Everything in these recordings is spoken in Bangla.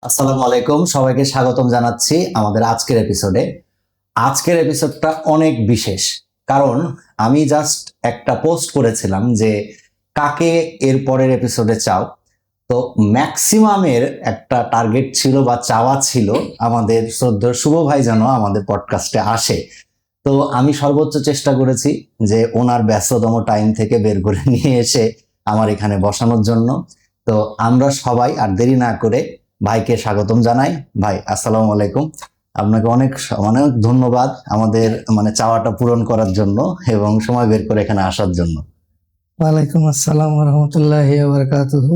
আসসালামু আলাইকুম, সবাইকে স্বাগতম জানাচ্ছি আমাদের আজকের এপিসোডে। আজকের এপিসোডটা অনেক বিশেষ, কারণ আমি জাস্ট একটা পোস্ট করেছিলাম যে কাকে এর পরের এপিসোডে চাও। তো ম্যাক্সিমামের একটা টার্গেট ছিল বা চাওয়া ছিল আমাদের শ্রদ্ধেয় শুভ ভাই যেন আমাদের পডকাস্টে আসে। তো আমি সর্বোচ্চ চেষ্টা করেছি যে ওনার ব্যস্ততম টাইম থেকে বের করে নিয়ে এসে আমার এখানে বসানোর জন্য। তো আমরা সবাই আর দেরি না করে ভাইকে স্বাগতম জানাই। ভাই আসসালামু আলাইকুম, আপনাকে অনেক অনেক ধন্যবাদ আমাদের চাওয়াটা পূরণ করার জন্য এবং সময় বের করে এখানে আসার জন্য। ওয়ালাইকুম আসসালাম রহমতুল্লাহি ওয়া বারাকাতুহু।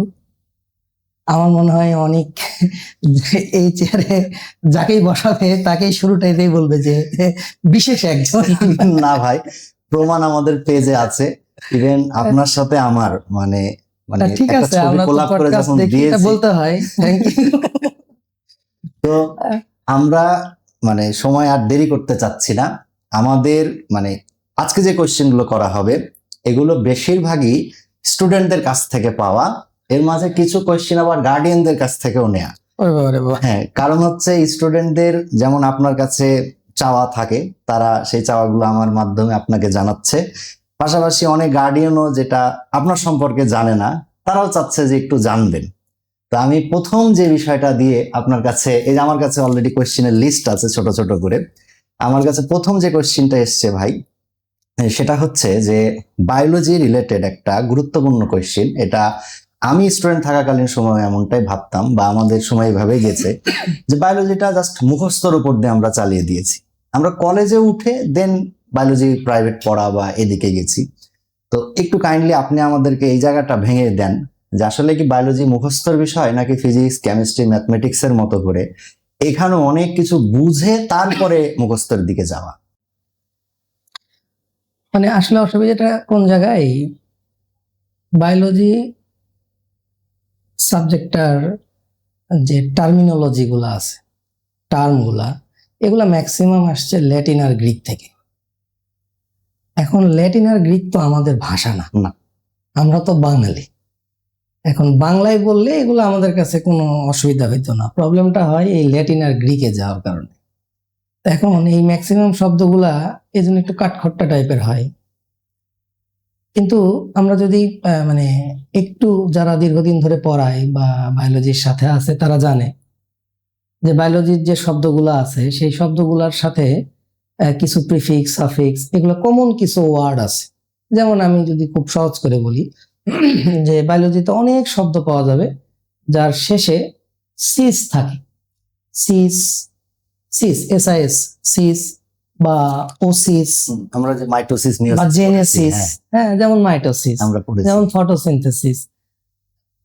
আমার মনে হয় অনেক এই চেয়ারে যাকেই বসাবে তাকেই শুরুটাই বলবে যে বিশেষ একজন। না ভাই, প্রমাণ আমাদের পেজে আছে। ইভেন আপনার সাথে আমার মানে ঠিক একটা আছে, ছবি আমরা তো কোলাপ করে পডকাস্ট যখন দেখি, এটা দিয়েছি, বলতে হয়। Thank you. তো আমরা সময় আর দেরি করতে চাচ্ছি না। আমাদের আজকে যে কোশ্চেন গুলো করা হবে এগুলো বেশিরভাগই স্টুডেন্টদের কাছ থেকে পাওয়া, এর মাঝে কিছু কোশ্চেন আবার গার্ডিয়ানদের কাছ থেকেও নেওয়া। হ্যাঁ, কারণ হচ্ছে স্টুডেন্টদের যেমন আপনার কাছে চাওয়া থাকে, তারা সেই চাওয়াগুলো আমার মাধ্যমে আপনাকে জানাচ্ছে। পাশাপাশি অনেক গার্ডিয়ানও যেটা আপনার সম্পর্কে জানে না, তারাও চাচ্ছে যে একটু জানবেন। তো আমি প্রথম যে বিষয়টা দিয়ে আপনার কাছে, এই যে আমার কাছে অলরেডি কোয়েশ্চেনের লিস্ট আছে ছোট ছোট করে। আমার কাছে প্রথম যে কোয়েশ্চেনটা এসছে ভাই, সেটা হচ্ছে যে বায়োলজি রিলেটেড একটা গুরুত্বপূর্ণ কোয়েশ্চেন। এটা আমি স্টুডেন্ট থাকাকালীন সময় এমনটাই ভাবতাম, বা আমাদের সময় এভাবেই গেছে যে বায়োলজিটা জাস্ট মুখস্থর উপর দিয়ে আমরা চালিয়ে দিয়েছি। আমরা কলেজে উঠে দেন বায়োলজি প্রাইভেট পড়া বা এদিকে গেছি। তো একটু কাইন্ডলি আপনি আমাদেরকে এই জায়গাটা ভেঙে দেন যে আসলে কি বায়োলজি মুখস্থর বিষয় নাকি ফিজিক্স, কেমিস্ট্রি, ম্যাথমেটিক্স এর মতো করে এখানে অনেক কিছু বুঝে তারপরে মুখস্থের দিকে যাওয়া? আসলে অসুবিধাটা কোন জায়গায়, বায়োলজি সাবজেক্টটার যে টার্মিনোলজি গুলা আছে, টার্ম গুলা, এগুলা ম্যাক্সিমাম আসছে ল্যাটিন আর গ্রিক থেকে। এখন ল্যাটিন আর গ্রিক তো আমাদের ভাষা না, আমরা তো বাঙালি। এখন বাংলায় বললে এগুলো আমাদের কাছে কোনো অসুবিধা হইতো না। প্রবলেমটা হয় এই ল্যাটিন আর গ্রিকে যাওয়ার কারণে। এখন এই ম্যাক্সিমাম শব্দগুলা এই জন্য একটু কাঠখট্টা টাইপের হয়। কিন্তু আমরা যদি একটু যারা দীর্ঘদিন ধরে পড়ায় বা বায়োলজির সাথে আছে, তারা জানে যে বায়োলজির যে শব্দগুলো আছে সেই শব্দগুলোর সাথে কিছু প্রিফিক্স, সাফিক্স, এগুলো কমন কিছু ওয়ার্ড আছে। যেমন আমি যদি খুব সহজ করে বলি যে বায়োলজিতে অনেক শব্দ পাওয়া যাবে যার শেষে সিস থাকে। সিস, সিস, এসআইএস, সিস বা ওসিস, আমরা যে মাইটোসিস নিয়ে বা জেনেসিস, হ্যাঁ, যেমন মাইটোসিস, আমরা পড়েছি, যেমন ফটোসিনথেসিস,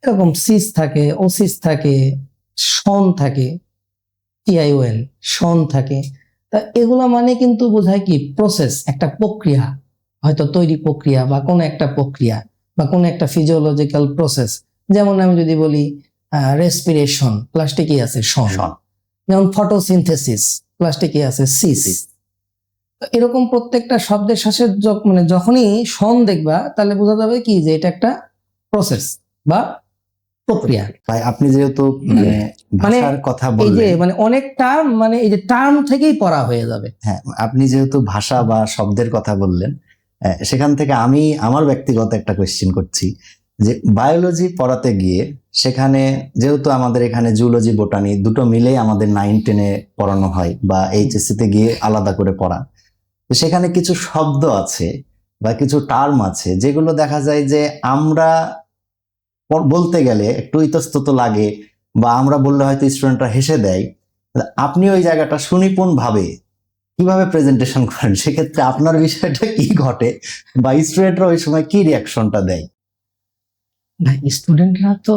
এরকম সিস থাকে, ওসিস থাকে, শন থাকে, টিআইওএন, শন থাকে। তা এগুলা কিন্তু বোঝায় কি প্রসেস, একটা প্রক্রিয়া, হয়তো তৈরি প্রক্রিয়া বা কোনো একটা প্রক্রিয়া বা কোনো একটা ফিজিওলজিক্যাল প্রসেস। যেমন আমি যদি বলি রেসপিরেশন, প্লাস্টে কি আছে শন। যেমন ফটোসিনথেসিস, প্লাস্টে কি আছে সিস। এরকম প্রত্যেকটা শব্দের শেষে যখনই শন দেখবা তাহলে বোঝা যাবে কি যে এটা একটা প্রসেস বা প্রক্রিয়া। ভাই আপনি যেহেতু ভাষার কথা এই যে বললেন, অনেক টার্ম, এই যে টার্ম থেকেই পড়া হয়ে যাবে। হ্যাঁ, আপনি যেহেতু ভাষা বা শব্দের কথা বললেন, সেখান থেকে আমি আমার ব্যক্তিগত একটা কোয়েশ্চেন করছি যে বায়োলজি পড়াতে গিয়ে সেখানে যেহেতু আমাদের এখানে জুলজি, বোটানি দুটো মিলেই আমাদের 9-10-এ পড়ানো হয় বা এইচএসসি তে গিয়ে আলাদা করে পড়া, তো সেখানে কিছু শব্দ আছে বা কিছু টার্ম আছে যেগুলো দেখা যায় যে আমরা বলতে গেলে একটু ইতস্তত লাগে, বা আমরা বললে হয়তো স্টুডেন্টরা হেসে দেয়। আপনি ওই জায়গাটা সুনিপুণ ভাবে কিভাবে প্রেজেন্টেশন করেন, সেক্ষেত্রে আপনার বিষয়টা কি ঘটে বা স্টুডেন্টরা ওই সময় কি রিয়াকশনটা দেয়? না, স্টুডেন্টরা তো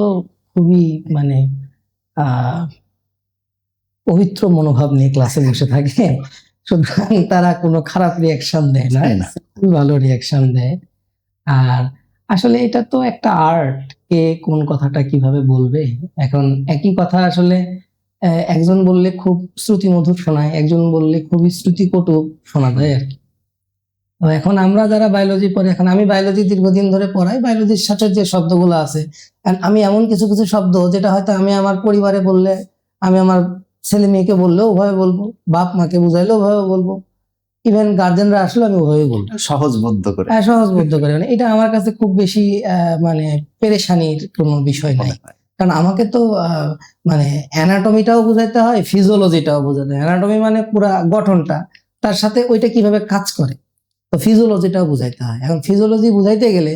খুবই পবিত্র মনোভাব নিয়ে ক্লাসে বসে থাকে, সুতরাং তারা কোনো খারাপ রিয়াকশন দেয় না, খুবই ভালো রিয়াকশন দেয়। আর আসলে এটা তো একটা আর্ট, কে কোন কথাটা কিভাবে বলবে। এখন একই কথা আসলে একজন বললে খুব শ্রুতিমধুর শোনায়, একজন বললে খুবই শ্রুতিকটু শোনা যায় আর কি। তো এখন আমরা যারা বায়োলজি পড়ি, এখন আমি বায়োলজি দীর্ঘদিন ধরে পড়াই, বায়োলজির সাথে যে শব্দগুলো আছে, আমি এমন কিছু কিছু শব্দ যেটা হয়তো আমি আমার পরিবারে বললে আমি আমার ছেলে মেয়েকে বললেও ওভাবে বলবো, বাপ মাকে বুঝাইলেও ওভাবে বলবো, ইভেন গার্জেনরা আসলে আমি ওভাবে বলবো। সহজবোধ্য করে সহজবোধ্য করে, মানে এটা আমার কাছে খুব বেশি মানে পেরেশানির কোনো বিষয় নাই। মনে হয়। কারণ আমাকে তো মানে অ্যানাটমিটাও বুঝাইতে হয়, ফিজিওলজিটাও বুঝাতে হয়। অ্যানাটমি মানে পুরা গঠনটা, তার সাথে ওইটা কিভাবে কাজ করে, তো ফিজিওলজিটাও বুঝাইতে হয়। এখন ফিজিওলজি বুঝাইতে গেলে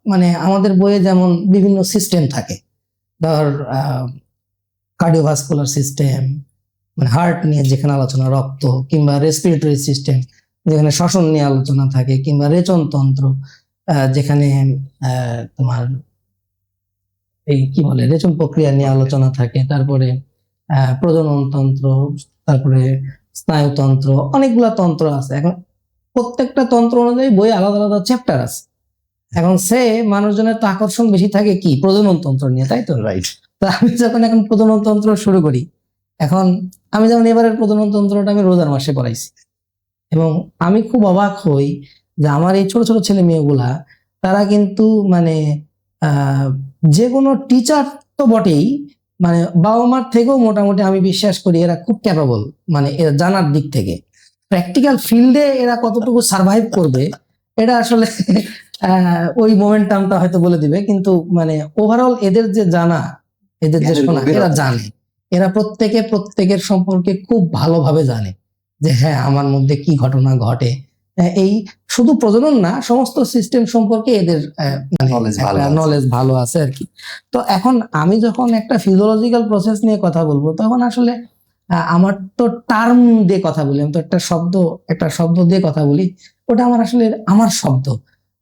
মানে আমাদের বইয়ে যেমন বিভিন্ন সিস্টেম থাকে, ধর কার্ডিওভাস্কুলার সিস্টেম, মানে হার্ট নিয়ে যেখানে আলোচনা, রক্ত, কিংবা রেসপিরেটরি সিস্টেম যেখানে শ্বসন নিয়ে আলোচনা থাকে, কিংবা রেচনতন্ত্র যেখানে তোমার এই কি বলে রেচন প্রক্রিয়া নিয়ে আলোচনা থাকে, তারপরে প্রজনন তন্ত্র, তারপরে স্নায়ুতন্ত্র, অনেকগুলা তন্ত্র আছে। এখন প্রত্যেকটা তন্ত্র অনুযায়ী বই আলাদা আলাদা চ্যাপ্টার আছে। এখন সে মানুষজনের তো আকর্ষণ বেশি থাকে কি প্রজনন তন্ত্র নিয়ে, তাই তো? রাইট। তো আমি যখন এখন প্রজনন তন্ত্র শুরু করি, এখন আমি যেমন এবারের প্রজনন তন্ত্রটা আমি রোজার মাসে পড়াইছি, এবং আমি খুব অবাক হই যে আমার এই ছোট ছোট ছেলে মেয়েগুলা, তারা কিন্তু মানে যে কোনো টিচার তো বটেই, মানে বাবা মার থেকেও মোটামুটি আমি বিশ্বাস করি এরা খুব ক্যাপাবল, মানে এরা জানার দিক থেকে। প্র্যাকটিক্যাল ফিল্ডে এরা কতটুকু সার্ভাইভ করবে এটা আসলে ওই মোমেন্টামটা হয়তো বলে দিবে, কিন্তু মানে ওভারঅল এদের যে জানা, এদের যে জ্ঞানের শোনা, এরা গভীরতা। জানে, এরা প্রত্যেকে প্রত্যেকের সম্পর্কে খুব ভালোভাবে জানে যে হ্যাঁ আমার মধ্যে কি ঘটনা ঘটে। এই শুধু প্রজনন না, সমস্ত সিস্টেম সম্পর্কে এদের Knowledge ভালো আছে। নলেজ ভালো আছে আর কি। তো এখন আমি যখন একটা ফিজিওলজিক্যাল প্রসেস নিয়ে কথা বলবো, তখন আসলে আমার তো টার্ম দিয়ে কথা বলি, আমি তো একটা শব্দ দিয়ে কথা বলি, ওটা আমার আসলে আমার শব্দ,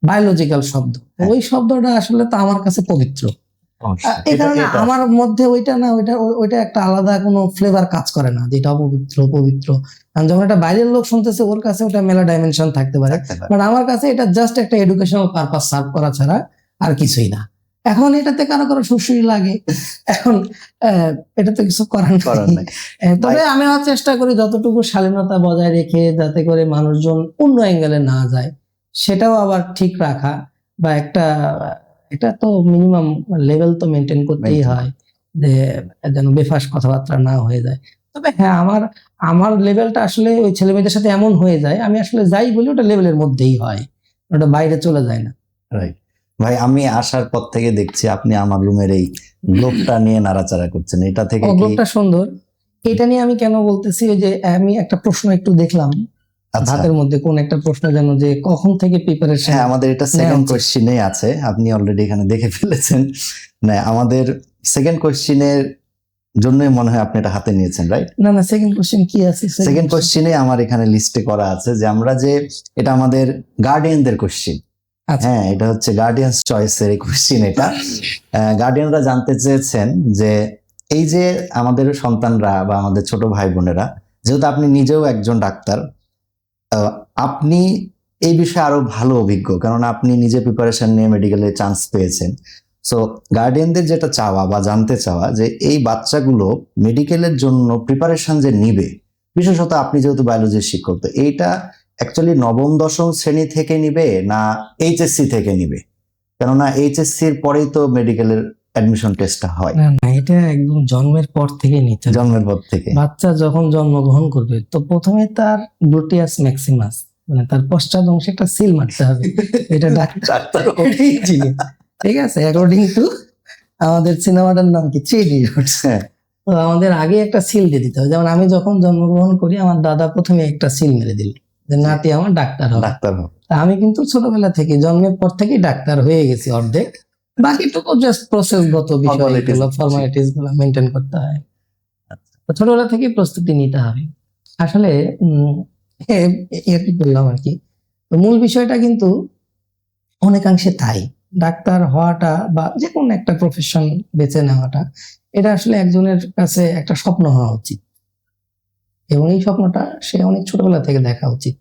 বায়োলজিক্যাল শব্দ। হ্যাঁ। ওই শব্দটা আসলে তো আমার কাছে পবিত্র। এই এটা- কারণে এটা- আমার মধ্যে ওইটা না, ওইটা একটা আলাদা কোনো ফ্লেভার কাজ করে না, যেটা অপবিত্র পবিত্র। আর যখন একটা বাইরের লোক শুনতেছে, ওর কাছে ওটা মেলা ডাইমেনশন থাকতে পারে, থাকতে পারে। বাট আমার কাছে এটা জাস্ট একটা এডুকেশনাল পারপাস সার্ভ করা ছাড়া আর কিছুই না। এখন এটাতে কারো কারো সুশ্রী লাগে, এখন এটা তো কিছু করার করার নেই। নাই। তবে আমি আমার চেষ্টা করি যতটুকু শালীনতা বজায় রেখে, যাতে করে মানুষজন অন্য অ্যাঙ্গেলে না যায়, সেটাও আবার ঠিক রাখা, বা একটা এটা তো মিনিমাম লেভেল তো মেনটেন করতেই Maintain। হয়, যে যেন বেফাস কথাবার্তা না হয়ে যায়। তবে হ্যাঁ, আমার লেভেলটা আসলে ওই ছেলে মেয়েদের সাথে এমন হয়ে যায়, আমি আসলে যাই বলি ওটা লেভেলের মধ্যেই হয়, ওটা বাইরে চলে যায় না। রাইট। ভাই, আমি আসার পর থেকে দেখছি আপনি আমার রুমের এই গ্লোবটা নিয়ে নাড়াচাড়া করছেন, এটা থেকে কি? গ্রুপটা সুন্দর। এটা নিয়ে আমি কেন বলতেছি, ওই যে আমি একটা প্রশ্ন একটু দেখলাম আচ্ছা, হাতের মধ্যে, কোন একটা প্রশ্ন যেন, যে কখন থেকে প্রিপারেশন। হ্যাঁ, আমাদের এটা সেকেন্ড কোশ্চিনে আছে, আপনি অলরেডি এখানে দেখে ফেলেছেন। না, আমাদের সেকেন্ড কোশ্চিনের জন্যই মনে হয় আপনি এটা হাতে নিয়েছেন, রাইট? না না, সেকেন্ড কোশ্চেন কি আছে? সেকেন্ড কোশ্চিনে আমার এখানে লিস্টে করা আছে যে আমরা যে এটা আমাদের গার্ডিয়ানদের কোশ্চিন। আচ্ছা। হ্যাঁ, এটা হচ্ছে গার্ডিয়ানস চয়েসের এই কোশ্চিন। এটা গার্ডিয়ানরা জানতে চেয়েছেন যে এই যে আমাদের সন্তানরা বা আমাদের ছোট ভাই বোনেরা, যেহেতু আপনি নিজেও একজন ডাক্তার, আপনি এই বিষয়ে আরো ভালো অভিজ্ঞ, কারণ আপনি নিজে প্রিপারেশন নিয়ে মেডিকেলে চান্স পেয়েছেন। সো গার্ডিয়ানদের যেটা চাওয়া বা জানতে চাওয়া যে এই বাচ্চাগুলো মেডিকেলের জন্য প্রিপারেশন যে নিবে, বিশেষত আপনি যেহেতু বায়োলজির শিক্ষক, তো এইটা অ্যাকচুয়ালি নবম দশম শ্রেণী থেকে নিবে না এইচএসসি থেকে নিবে? কেননা এইচএসসির পরেই তো মেডিকেলের অ্যাডমিশন টেস্টটা হয়। না না, এটা একদম জন্মের পর থেকে নিতে হবে। জন্মের পর থেকে বাচ্চা যখন জন্মগ্রহণ করবে, তো প্রথমে তার গ্লুটিয়াস ম্যাক্সিমাস, মানে তার পশ্চাৎ অংশে একটা সিল মারতে হবে। এটা ডাক্তার এটাই জিনিস। ঠিক আছে, অ্যাকর্ডিং টু আমাদের সিনেমাটার নাম কি, থ্রি ইডিয়টস। তো আমাদের আগে একটা সিল দিয়ে দিতে হবে। যেমন আমি যখন জন্মগ্রহণ করি, আমার দাদা প্রথমে একটা সিল মেরে দিল যে নাতি আমার ডাক্তার হবে। ডাক্তার হবে। তা আমি কিন্তু ছোটবেলা থেকে, জন্মের পর থেকেই ডাক্তার হয়ে গেছি অর্ধেক। বাকিটুকু জাস্ট প্রসেসগত বিষয়গুলো, ফর্মালিটিস গুলো মেনটেন করতে হয়। তো ছোটবেলা থেকেই প্রস্তুতি নিতে হবে আসলে। এর কি বললাম আর কি। তো মূল বিষয়টা কিন্তু অনেকাংশে তাই, ডাক্তার হওয়াটা বা যে কোনো একটা প্রফেশন বেছে নেওয়াটা, এটা আসলে একজনের কাছে একটা স্বপ্ন হওয়া উচিত, এবং এই স্বপ্নটা সে অনেক ছোটবেলা থেকে দেখা উচিত।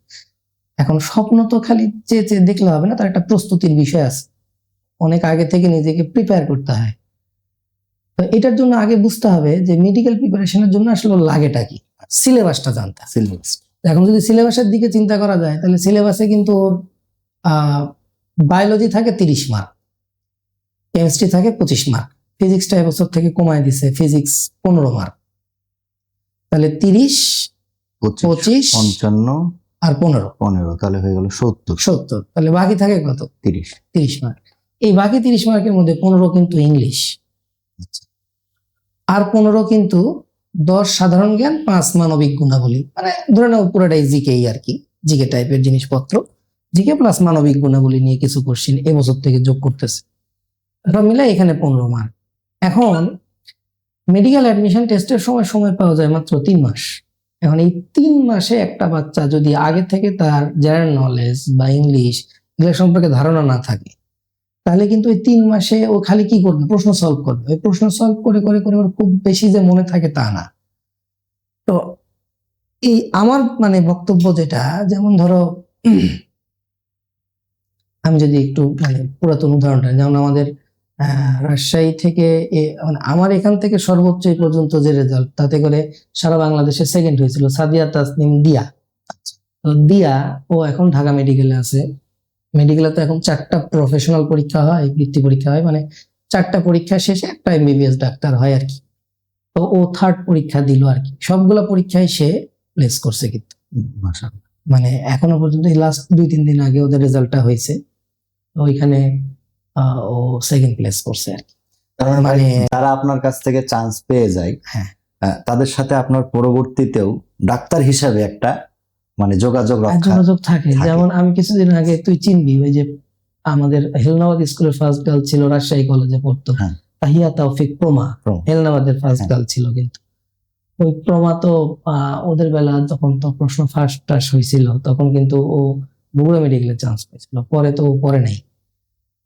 এখন স্বপ্ন তো খালি চেয়ে চেয়ে দেখলে হবে না, তার একটা প্রস্তুতির বিষয় আছে, অনেক আগে থেকে নিজেকে প্রিপেয়ার করতে হয়। তো এটার জন্য আগে বুঝতে হবে যে মেডিকেল প্রিপারেশনের জন্য আসলে ওর লাগেটা কি, সিলেবাসটা জানতে হবে। সিলেবাস। এখন যদি সিলেবাসের দিকে চিন্তা করা যায়, তাহলে সিলেবাসে কিন্তু ওর বায়োলজি থাকে 30 মার্ক, কেমিস্ট্রি থাকে 25 মার্ক, ফিজিক্সটা এবছর থেকে কমায় দিছে, ফিজিক্স 15 মার্ক। তাহলে 30, 25, 25 55, আর 15, 15, তাহলে হয়ে গেল 70, 70। তাহলে বাকি থাকে কত? 30। 30 মার্ক। এই বাকি 30 মার্কের মধ্যে 15 কিন্তু ইংলিশ, আচ্ছা। আর 15 কিন্তু 10 সাধারণ জ্ঞান, 5 মানবিক গুণাবলী, মানে ধরে নাও পুরোটাই জিকেই আর কি, জিকে টাইপের জিনিসপত্র, জিকে প্লাস মানবিক গুণাবলী নিয়ে কিছু কোশ্চেন এবছর থেকে যোগ করতেছে, সব মিলে এখানে 15 মার্ক। এখন মেডিকেল অ্যাডমিশন টেস্টের সময় সময় পাওয়া যায় মাত্র 3 মাস। এখন এই 3 মাসে একটা বাচ্চা যদি আগে থেকে তার জেনারেল নলেজ বা ইংলিশ এগুলো সম্পর্কে ধারণা না থাকে, তাহলে কিন্তু ওই 3 মাসে ও খালি কি করবে? প্রশ্ন সলভ করবে। ওই প্রশ্ন সলভ করে করে করে ওর খুব বেশি যে মনে থাকে তা না। তো এই আমার মানে বক্তব্য যেটা, যেমন ধরো আমি যদি একটু মানে পুরাতন উদাহরণটা, যেমন আমাদের রাজশাহী থেকে মানে আমার এখান থেকে সর্বোচ্চ এই পর্যন্ত যে রেজাল্ট, তাতে করে সারা বাংলাদেশে সেকেন্ড হয়েছিল সাদিয়া তাসনিম দিয়া। তো দিয়া ও এখন ঢাকা মেডিকেলে আছে। মেডিকেলে তো এখন 4টা প্রফেশনাল পরীক্ষা হয়, বৃত্তি পরীক্ষা হয়, মানে 4টা পরীক্ষা শেষে একটা এমবিবিএস ডাক্তার হয় আর কি। তো ও 3rd পরীক্ষা দিল আর কি, সবগুলা পরীক্ষায় সে প্লেস করছে কিন্তু, মাশাআল্লাহ। মানে এখনো পর্যন্ত এই লাস্ট 2-3 দিন আগে ওদের রেজাল্টটা হয়েছে, ওইখানে ও সেকেন্ড প্লেস করছে আর কি। তার মানে মানে যারা আপনার কাছ থেকে চান্স পেয়ে যায়, হ্যাঁ, তাদের সাথে আপনার পরবর্তীতেও ডাক্তার হিসাবে একটা মানে যোগাযোগ আর রক্ষা যোগাযোগ থাকে। থাকে। যেমন আমি কিছুদিন আগে, তুই চিনবি, ওই যে আমাদের হেলনাবাদ স্কুলের ফার্স্ট গার্ল ছিল, রাজশাহী কলেজে পড়তো, হ্যাঁ। তাহিয়া তৌফিক প্রমা, প্রমা। হেলনাবাদের ফার্স্ট হ্যাঁ। গার্ল ছিল। কিন্তু ওই প্রমা তো ওদের বেলা যখন তো প্রশ্ন ফার্স্ট টাস হয়েছিল, তখন কিন্তু ও বগুড়া মেডিকেলে চান্স পেয়েছিল। পরে তো ও পড়ে নাই,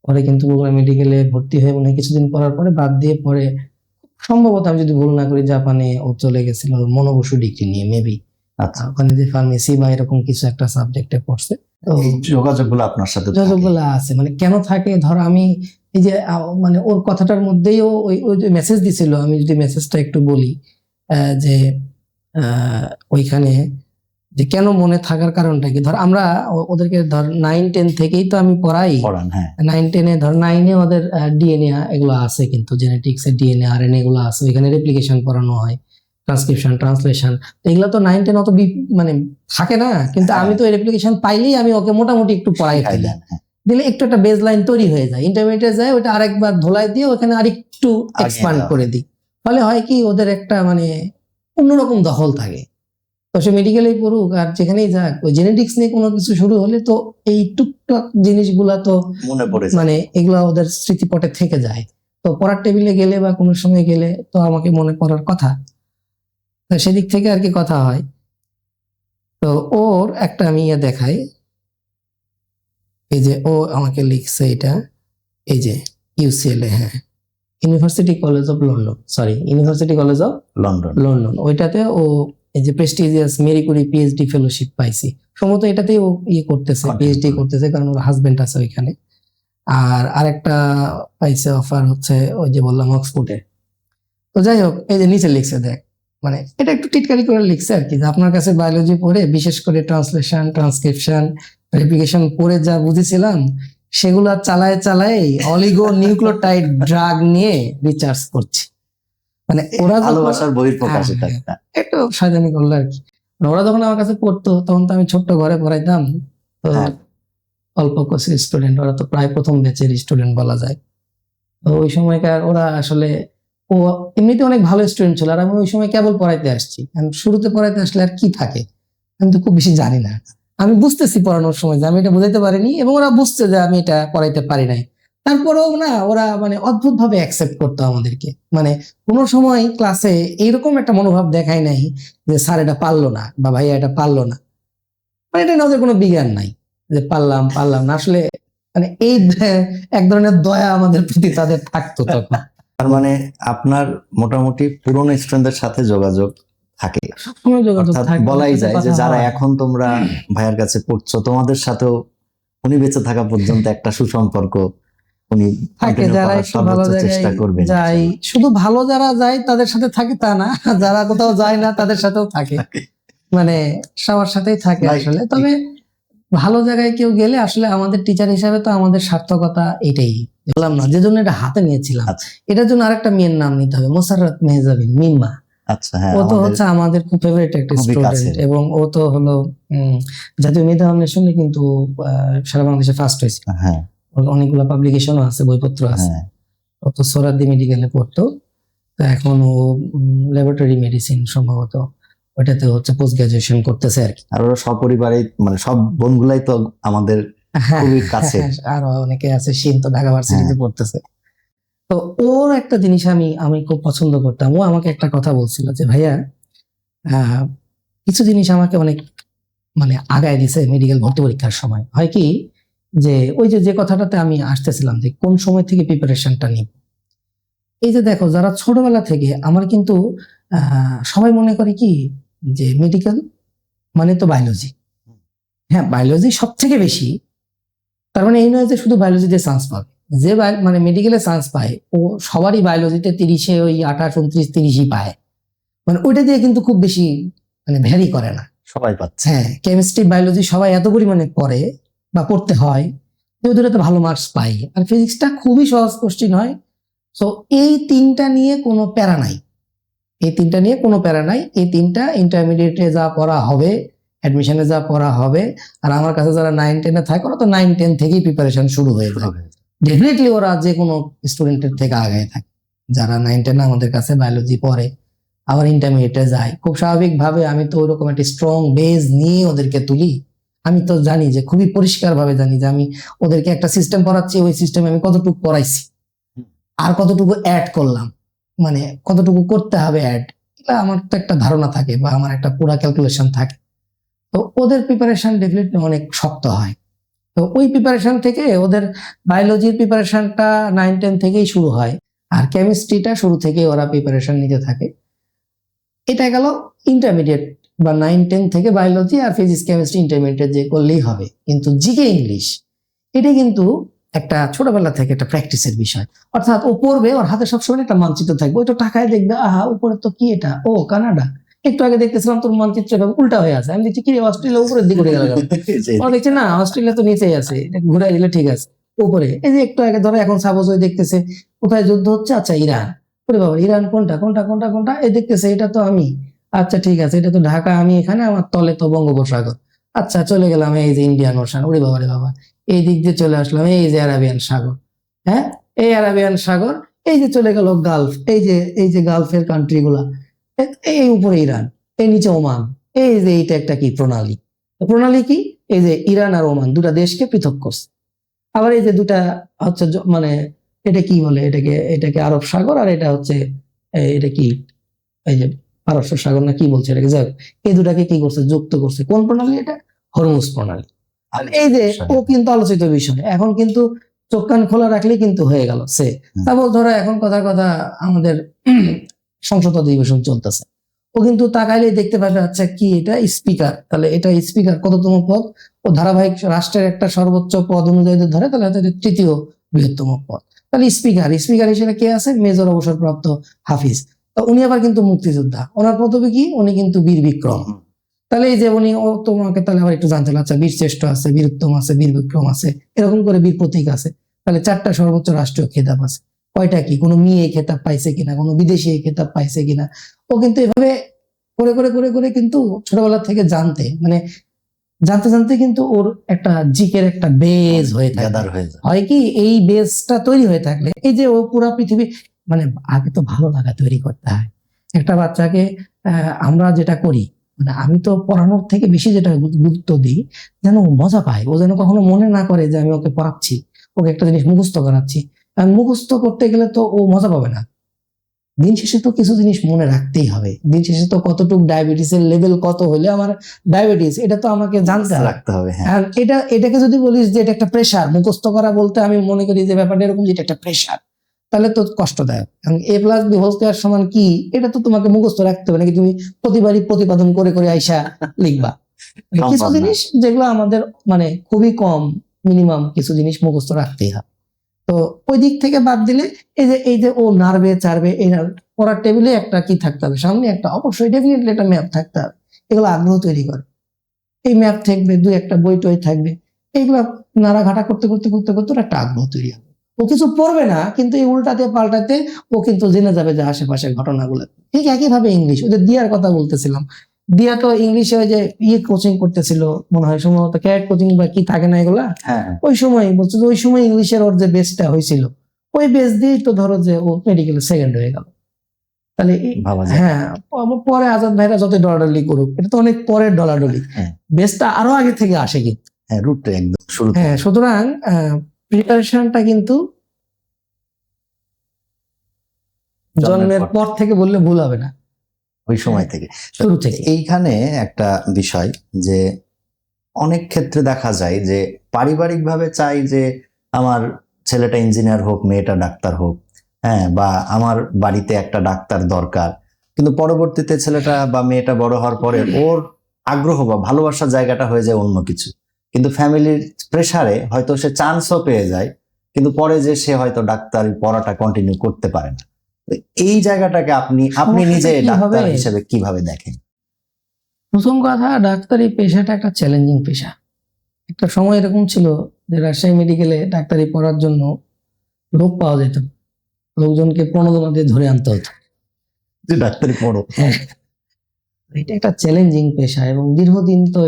পরে কিন্তু বগুড়া মেডিকেলে ভর্তি হয়ে মনে হয় কিছুদিন পড়ার পরে বাদ দিয়ে, পরে সম্ভবত আমি যদি ভুল না করি জাপানে ও চলে গেছিল মনোবসু ডিগ্রি নিয়ে, মেবি আচ্ছা, ওখানে যে ফার্মেসি বা এরকম কিছু একটা সাবজেক্টে পড়ছে। তো এই যোগাযোগগুলো আপনার সাথে থাকে। যোগাযোগগুলো আছে, মানে কেন থাকে, ধর আমি এই যে মানে ওর কথাটার মধ্যেই ও ওই যে মেসেজ দিছিল, আমি যদি মেসেজটা একটু বলি, যে ওইখানে যে কেন মনে থাকার কারণটা কি, ধর আমরা ওদেরকে ধর 9-10 থেকেই তো আমি পড়াই। পড়ান, হ্যাঁ। 9-10 ধর 9-এ ওদের ডিএনএ এগুলো আছে, কিন্তু জেনেটিক্স এর ডিএনএ আরএনএ এগুলো আছে, ওইখানে রেপ্লিকেশন পড়ানো হয়, ট্রান্সক্রিপশন, ট্রান্সলেশন, এগুলো তো 9-10 অত মানে থাকে না, কিন্তু আমি তো রেপ্লিকেশন পাইলেই আমি ওকে মোটামুটি একটু পড়াই শিখাই ফেলি, দেন, হ্যাঁ। দিলে একটু একটা বেজ লাইন তৈরি হয়ে যায়, ইন্টারমিডিয়েট যায় ওটা আরেকবার ধোলাই দিয়ে ওখানে আরেকটু এক্সপান্ড দেওয়া করে দিই, ফলে হয় কি ওদের একটা মানে অন্যরকম দখল থাকে। তো সে মেডিকেলেই পড়ুক আর যেখানেই যাক, ওই জেনেটিক্স নিয়ে কোনো কিছু শুরু হলে তো এই টুকটাক জিনিসগুলা তো মনে পড়ে যায়। মানে এগুলা ওদের স্মৃতিপটে থেকে যায়। তো পড়ার টেবিলে গেলে বা কোনো সময় গেলে তো আমাকে মনে পড়ার কথা, তো সেদিক থেকে আর কি কথা হয়। তো ওর একটা আমি দেখাই, এই যে ও আমাকে লিখছে এটা, এই যে ইউসিএলএ, হ্যাঁ, university college of London, sorry university college of London. London, ওইটাতে ও এই যে prestigious Marie Curie PhD fellowship পাইছি, সম্ভবত এটাতেই ও করতেছে, পিএইচডি করতেছে, কারণ ওর হাজবেন্ড আছে ওইখানে। আর আরেকটা পাইছে অফার হচ্ছে ওই যে বললাম অক্সফোর্ডে। তো যাই হোক, এই যে নিচে লিখছে দেখ, মানে এটা একটু টিটকারি করে লিখছে আর কি, যে আপনার কাছে বায়োলজি পড়ে বিশেষ করে ট্রান্সলেশন, ট্রান্সক্রিপশন, রেপ্লিকেশন পড়ে যা বুঝেছিলাম সেগুলা চালায় চালায় অলিগো নিউক্লিওটাইড ড্রাগ নিয়ে রিসার্চ করছি। মানে ওরা ভালোবাসার বহিঃপ্রকাশ এটা হ্যাঁ, একটা। একটু শয়তানি করলো আর কি। ওরা যখন আমার কাছে পড়তো তখন তো আমি ছোট্ট ঘরে পড়াইতাম, তো হ্যাঁ। অল্প কোর্সের স্টুডেন্ট, ওরা তো প্রায় প্রথম ব্যাচের স্টুডেন্ট বলা যায়। তো ওই সময়কার ওরা আসলে, ও এমনিতে অনেক ভালো স্টুডেন্ট ছিল, আর আমি ওই সময় কেবল পড়াইতে আসছি, আমি শুরুতে পড়াইতে আসলে আর কি থাকে আমি তো খুব বেশি জানি না, আমি বুঝতেছি পড়ানোর সময় যে আমি এটা বুঝাইতে পারিনি, এবং ওরা বুঝছে যে আমি এটা পড়াইতে পারি নাই, তারপরেও না ওরা মানে অদ্ভুত ভাবে অ্যাকসেপ্ট করতো আমাদেরকে, মানে কোনো সময় ক্লাসে এইরকম একটা মনোভাব দেখায় নাই যে স্যার এটা পারলো না বা ভাইয়া এটা পারলো না, মানে এটা না ওদের কোনো বিজ্ঞান নাই যে পারলাম পারলাম না, আসলে মানে এই এক ধরনের দয়া আমাদের প্রতি তাদের থাকতো তখন। তার মানে আপনার মোটামুটি পুরনো স্টুডেন্টদের সাথে যোগাযোগ থাকে, সবসময় যোগাযোগ অর্থাৎ থাকে, বলাই ওদের সাথে যায় যে কথা যারা হয়। এখন তোমরা ভাইয়ার কাছে পড়ছো, তোমাদের সাথেও উনি বেঁচে থাকা পর্যন্ত একটা সুসম্পর্ক উনি থাকে, continue যারা করার একটু ভালো সর্বোচ্চ চেষ্টা জায়গায় করবেন। যায়, শুধু ভালো যারা যায় তাদের সাথে থাকে তা না, যারা কোথাও যায় না তাদের সাথেও থাকে, মানে সবার সাথেই থাকে Right. আসলে। তবে ভালো জায়গায় কেউ গেলে আসলে আমাদের টিচার হিসাবে তো আমাদের সার্থকতা এটাই, বললাম না যে জন্য এটা হাতে নিয়েছিলাম, আচ্ছা। এটার জন্য আরেকটা মেয়ের নাম নিতে হবে, মোসাররত মেহজাবিন, মিম্মা। আচ্ছা, হ্যাঁ, ও তো আমাদের হচ্ছে আমাদের খুব ফেভারিট একটা খুবই স্টুডেন্ট, কাছের। এবং ও তো হলো জাতীয় মেধা অন্বেষণে কিন্তু সারা বাংলাদেশে ফার্স্ট হয়েছে। হ্যাঁ, ওর অনেকগুলো পাবলিকেশনও আছে, বইপত্র আছে। হ্যাঁ, ও তো সোহরাওয়ার্দী মেডিকেলে পড়তো, তো এখন ও ল্যাবরেটরি মেডিসিন সম্ভবত ওইটাতে হচ্ছে পোস্ট গ্রাজুয়েশন করতেছে আর কি। আর ওরা সপরিবারে মানে সব বোনগুলাই তো আমাদের হ্যাঁ, খুবই কাছের। আরো অনেকে আছে, শিন তো ঢাকা ভার্সিটিতে হ্যাঁ। পড়তেছে। তো ওর একটা জিনিস আমি আমি খুব পছন্দ করতাম। ও আমাকে একটা কথা বলছিল যে ভাইয়া, আহ, কিছু জিনিস আমাকে অনেক মানে আগায় দিছে মেডিকেল ভর্তি পরীক্ষার সময়। হয় কি যে ওই যে যে কথাটাতে আমি আসতেছিলাম যে কোন সময় থেকে প্রিপারেশনটা নিব। এই যে দেখো, যারা ছোটবেলা থেকে আমার কিন্তু সবাই মনে করে কি যে মেডিকেল মানে তো বায়োলজি। হ্যাঁ, বায়োলজি সব থেকে বেশি। তার মানে এই নয় যে শুধু বায়োলজিতে চান্স পাবে। যে মানে মেডিকেলে চান্স পায় ও সবারই বায়োলজিতে 30-এ ওই 28, 29, 30ই পায়। মানে ওইটা দিয়ে কিন্তু খুব বেশি মানে ভ্যারি করে না। সবাই পাচ্ছে। হ্যাঁ, কেমিস্ট্রি বায়োলজি সবাই এত পরিমাণে পড়ে বা পড়তে হয় যে ওদের তো ভালো মার্কস পাই। আর ফিজিক্সটা খুবই সহজ কোশ্চিন হয়। সো এই তিনটা নিয়ে কোনো প্যারা নাই, এই তিনটা নিয়ে কোনো প্যারা নাই। এই তিনটা ইন্টারমিডিয়েটে যা পড়া হবে, অ্যাডমিশনে যা পড়া হবে, আর আমার কাছে যারা 9-10-এ থাকে ওরা তো 9-10 থেকেই প্রিপারেশন শুরু হয়ে যায়। ডেফিনেটলি ওরা যে কোনো স্টুডেন্টের থেকে আগে থাকে। যারা 9-10 আমাদের কাছে বায়োলজি পড়ে আবার ইন্টারমিডিয়েটে যায়, খুব স্বাভাবিকভাবে আমি তো ওইরকম একটা স্ট্রং বেস নিয়ে ওদেরকে তুলি। আমি তো জানি যে খুবই পরিষ্কার ভাবে জানি যে আমি ওদেরকে একটা সিস্টেম পড়াচ্ছি, ওই সিস্টেমে আমি কতটুকু পড়াইছি আর কতটুকু অ্যাড করলাম, মানে কতটুকু করতে হবে অ্যাড, এটা আমার তো একটা ধারণা থাকে বা আমার একটা পুরা ক্যালকুলেশন থাকে। তো ওদের প্রিপারেশন ডেফিনেটলি অনেক শক্ত হয়। তো ওই প্রিপারেশন থেকে ওদের বায়োলজির প্রিপারেশনটা 9-10 থেকেই শুরু হয়, আর কেমিস্ট্রিটা শুরু থেকেই ওরা প্রিপারেশন নিতে থাকে। এটা গেল ইন্টারমিডিয়েট বা 9-10 থেকে বায়োলজি আর ফিজিক্স কেমিস্ট্রি ইন্টারমিডিয়েট যে করলেই হবে। কিন্তু জিকে ইংলিশ এটা কিন্তু একটা ছোটবেলা থেকে একটা প্র্যাকটিসের বিষয়। অর্থাৎ ও পড়বে, ওর হাতে সবসময় একটা মানচিত্র থাকবে, ওই তো টাকায় দেখবে আহা উপরে তো কি এটা, ও কানাডা। একটু আগে দেখতেছিলাম তোর মানচিত্র এভাবে উল্টা হয়ে আছে, আমি দেখছি কি রে, অস্ট্রেলিয়া উপরের দিকে উঠে গেল কেন? ও দেখছে না, অস্ট্রেলিয়া তো নিচেই আছে, এটা ঘুরে দিলে ঠিক আছে উপরে। এই যে একটু আগে ধরো এখন সাপোজ ওই দেখতেছে কোথায় যুদ্ধ হচ্ছে, আচ্ছা ইরান, ওরে বাবা ইরান কোনটা কোনটা কোনটা কোনটা, এই দেখতেছে এটা তো আমি, আচ্ছা ঠিক আছে এটা তো ঢাকা, আমি এখানে, আমার তলে তো বঙ্গোপসাগর, আচ্ছা চলে গেলাম এই যে ইন্ডিয়ান ওশান, ওরে বাবা রে বাবা, এই দিক দিয়ে চলে আসলাম এই যে আরাবিয়ান সাগর। হ্যাঁ, এই আরাবিয়ান সাগর, এই যে চলে গেল গালফ, এই যে গালফের কান্ট্রি গুলা, এই উপরে ইরান, এই নিচে ওমান, এই যে এইটা একটা কি প্রণালী। প্রণালী কি, এই যে ইরান আর ওমান দুটা দেশকে পৃথক করছে। আবার এই যে দুটা হচ্ছে মানে এটা কি বলে, এটাকে আরব সাগর, আর এটা হচ্ছে এটা কি, এই যে পারস্য সাগর না কি বলছে এটাকে, যাই হোক, এই দুটাকে কি করছে, যুক্ত করছে। কোন প্রণালী এটা? হরমুজ প্রণালী। এই যে ও কিন্তু আলোচিত বিষয়, এখন কিন্তু চোখ কান খোলা রাখলে কিন্তু হয়ে গেল সে। তারপর ধরো এখন কথার কথা আমাদের সংসদ অধিবেশন চলতেছে, ও কিন্তু তাকাইলেই দেখতে পাবে আচ্ছা কি এটা স্পিকার, তাহলে এটা স্পিকার কততম পদ, ও ধারাবাহিক রাষ্ট্রের একটা সর্বোচ্চ পদ অনুযায়ী ধরে, তাহলে এটা তৃতীয় বৃহত্তম পদ। তাহলে স্পিকার হিসেবে কে আছে, মেজর অবসরপ্রাপ্ত হাফিজ। তো উনি আবার কিন্তু মুক্তিযোদ্ধা, ওনার পদবী কি, উনি কিন্তু বীর বিক্রম। তাহলে এই যে উনি, ও তোমাকে তাহলে আবার একটু জানতে হবে, আচ্ছা বীর শ্রেষ্ঠ আছে, বীর উত্তম আছে, বীর বিক্রম আছে, এরকম করে বীর প্রতীক আছে, তাহলে 4টা সর্বোচ্চ রাষ্ট্রীয় খেতাব আছে। কয়টা কি, কোনো মেয়ে এই খেতাব পাইছে কিনা, কোনো বিদেশি এই খেতাব পাইছে কিনা, ও কিন্তু এভাবে করে করে করে করে কিন্তু ছোটবেলা থেকে মানে জানতে জানতে কিন্তু ওর একটা জিকের একটা বেজ হয়ে থাকে। হয় কি, এই বেজটা তৈরি হয়ে থাকলে এই যে ও পুরা পৃথিবী, মানে আগে তো ভালো লাগা তৈরি করতে হয় একটা বাচ্চাকে। আমরা যেটা করি, মানে আমি তো পড়ানোর থেকে বেশি যেটা গুরুত্ব দিই, যেন ও মজা পায়, ও যেন কখনো মনে না করে যে আমি ওকে পড়াচ্ছি, ওকে একটা জিনিস মুখস্থ করাচ্ছি। আর মুখস্থ করতে গেলে তো ও মজা পাবে না। দিন শেষে তো কিছু জিনিস মনে রাখতেই হবে। দিন শেষে তো কতটুকু ডায়াবেটিসের লেভেল কত হলে আমার ডায়াবেটিস, এটা তো আমাকে জানতে রাখতে হবে। আর এটাকে যদি বলিস যে এটা একটা প্রেশার, মুখস্থ করা বলতে আমি মনে করি যে ব্যাপারটা এরকম যে এটা একটা প্রেশার, তাহলে তো কষ্টদায়ক। কারণ a+b² সমান কি, এটা তো তোমাকে মুখস্থ রাখতে হবে নাকি তুমি প্রতিবারই প্রতিপাদন করে করে আইসা লিখবা। কিছু জিনিস যেগুলো আমাদের মানে খুবই কম, মিনিমাম কিছু জিনিস মুখস্থ রাখতেই হয়। তো ওই দিক থেকে বাদ দিলে এই যে ও নাড়বে চাড়বে, এই পড়ার টেবিলে একটা কি থাকতে হবে, সামনে একটা অবশ্যই ডেফিনেটলি একটা ম্যাপ থাকতে হবে, এগুলো আগ্রহ তৈরি করে। এই ম্যাপ থাকবে, 2-একটা বই টই থাকবে, এইগুলা নাড়াঘাটা করতে করতে করতে করতে একটা আগ্রহ তৈরি হবে। ও কিছু পড়বে না, কিন্তু এই উল্টাতে পাল্টাতে ও কিন্তু জেনে যাবে যে আশেপাশের ঘটনাগুলো। ঠিক একইভাবে ইংলিশ, ওদের দিয়ার কথা বলতেছিলাম, দিয়া তো ইংলিশে ওই যে কোচিং করতেছিল মনে হয়, সম্ভবত ক্যারেট কোচিং বা কি থাকে না এগুলা, হ্যাঁ হ্যাঁ, ওই সময় বলছে যে ওই সময় ইংলিশের ওর যে বেসটা হয়েছিল, ওই বেস দিয়েই তো ধরো যে ও মেডিকেল সেকেন্ড হয়ে গেল। তাহলে ভাবা যায়। হ্যাঁ, পরে আজাদ ভাইরা যত ডলাডলি করুক, এটা তো অনেক পরের ডলাডলি, হ্যাঁ বেসটা আরো আগে থেকে আসে কিন্তু। হ্যাঁ, রুটটা একদম শুরু। হ্যাঁ, সুতরাং প্রিপারেশনটা কিন্তু জন্মের পর পর থেকে বললে ভুল হবে না, ওই সময় থেকে। শুরু থেকে। এইখানে একটা বিষয় যে অনেক ক্ষেত্রে দেখা যায় যে পারিবারিকভাবে চাই যে আমার ছেলেটা ইঞ্জিনিয়ার হোক, মেয়েটা ডাক্তার হোক, হ্যাঁ, বা আমার বাড়িতে একটা ডাক্তার দরকার, কিন্তু পরবর্তীতে ছেলেটা বা মেয়েটা বড় হওয়ার পরে ওর আগ্রহ বা ভালোবাসার জায়গাটা হয়ে যায় অন্য কিছু, কিন্তু ফ্যামিলির প্রেসারে হয়তো সে চান্সও পেয়ে যায়, কিন্তু পরে যে সে হয়তো ডাক্তারি পড়াটা কন্টিনিউ করতে পারে না। তো এই জায়গাটাকে আপনি নিজে সমস্যাটা কি ডাক্তার হবে? হিসেবে কিভাবে দেখেন? প্রথম কথা, ডাক্তারি পেশাটা একটা চ্যালেঞ্জিং পেশা। একটা সময় এরকম ছিল যে রাজশাহী মেডিকেলে ডাক্তারি পড়ার জন্য লোক পাওয়া যেত না। লোকজনকে প্রণোদনা দিয়ে ধরে আনতে হতো। যে ডাক্তারি পড়ো। হ্যাঁ, এটা একটা চ্যালেঞ্জিং পেশা এবং দীর্ঘদিন তো